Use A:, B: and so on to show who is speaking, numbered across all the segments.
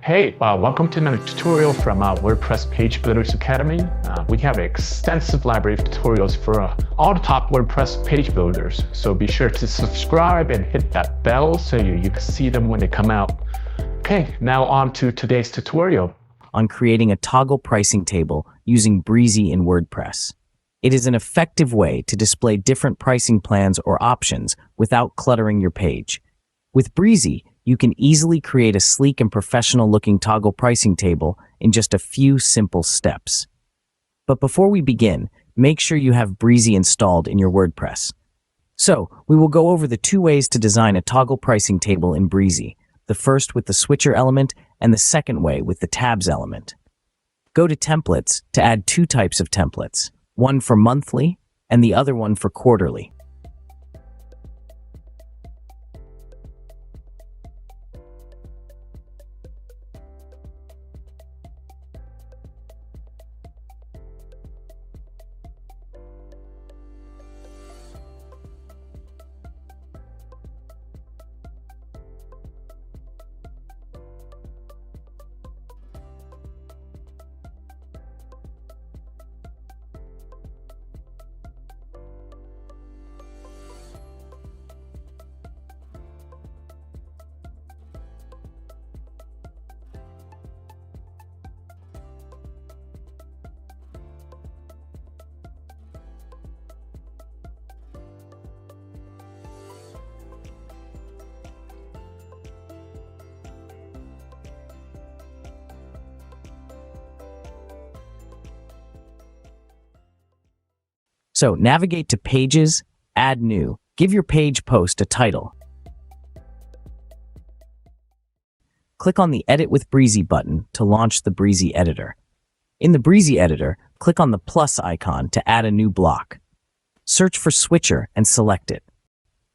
A: Hey, welcome to another tutorial from WordPress Page Builders Academy. We have an extensive library of tutorials for all the top WordPress page builders. So be sure to subscribe and hit that bell so you can see them when they come out. Okay, now on to today's tutorial.
B: On creating a toggle pricing table using Brizy in WordPress. It is an effective way to display different pricing plans or options without cluttering your page. With Brizy, you can easily create a sleek and professional-looking toggle pricing table in just a few simple steps. But before we begin, make sure you have Brizy installed in your WordPress. So, we will go over the two ways to design a toggle pricing table in Brizy, the first with the switcher element and the second way with the tabs element. Go to Templates to add two types of templates, one for monthly and the other one for quarterly. So navigate to Pages, Add New. Give your page post a title. Click on the Edit with Brizy button to launch the Brizy editor. In the Brizy editor, click on the plus icon to add a new block. Search for Switcher and select it.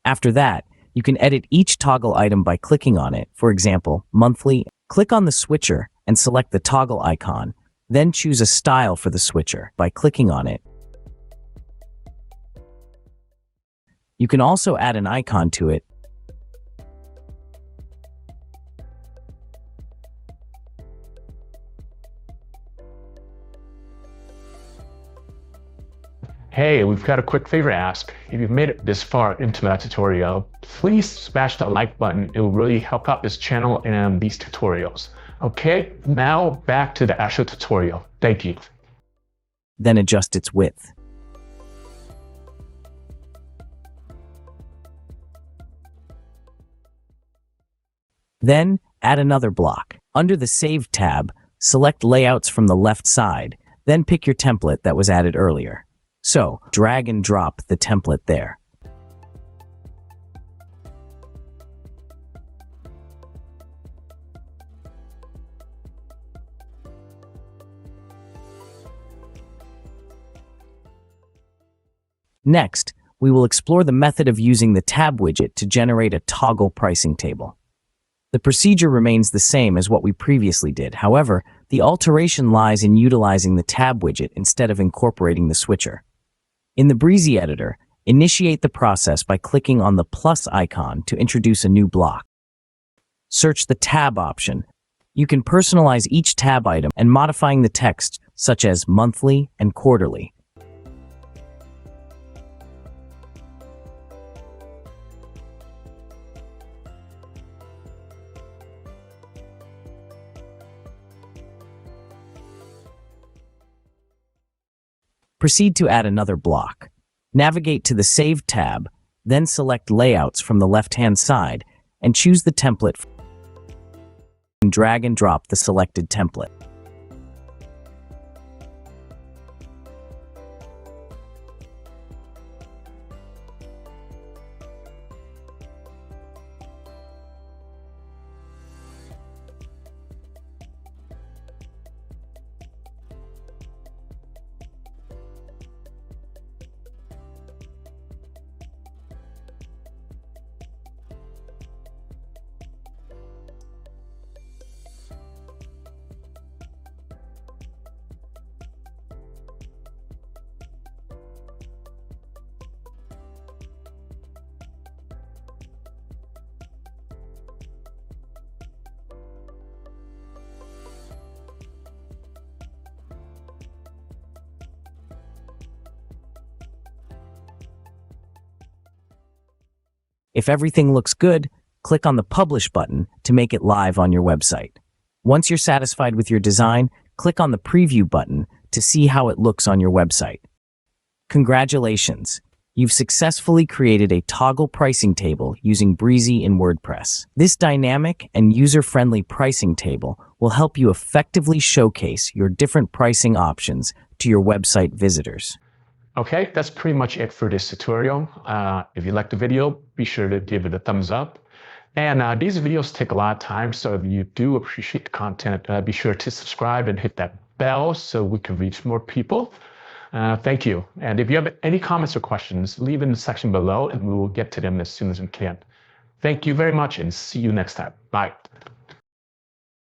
B: After that, you can edit each toggle item by clicking on it, for example, monthly. Click on the switcher and select the toggle icon, then choose a style for the switcher by clicking on it. You can also add an icon to it.
A: Hey, we've got a quick favor to ask. If you've made it this far into that tutorial, please smash that like button. It will really help out this channel and these tutorials. Okay, now back to the actual tutorial. Thank you.
B: Then adjust its width. Then, add another block. Under the Save tab, select Layouts from the left side, then pick your template that was added earlier. So, drag and drop the template there. Next, we will explore the method of using the tab widget to generate a toggle pricing table. The procedure remains the same as what we previously did. However, the alteration lies in utilizing the tab widget instead of incorporating the switcher. In the Brizy editor, initiate the process by clicking on the plus icon to introduce a new block. Search the tab option. You can personalize each tab item and modifying the text, such as monthly and quarterly. Proceed to add another block. Navigate to the Save tab, then select Layouts from the left-hand side and choose the template and drag and drop the selected template. If everything looks good, click on the Publish button to make it live on your website. Once you're satisfied with your design, click on the Preview button to see how it looks on your website. Congratulations! You've successfully created a toggle pricing table using Brizy in WordPress. This dynamic and user-friendly pricing table will help you effectively showcase your different pricing options to your website visitors.
A: Okay, that's pretty much it for this tutorial. If you liked the video, be sure to give it a thumbs up. And these videos take a lot of time, so if you do appreciate the content, be sure to subscribe and hit that bell so we can reach more people. Thank you. And if you have any comments or questions, leave in the section below and we will get to them as soon as we can. Thank you very much and see you next time. Bye.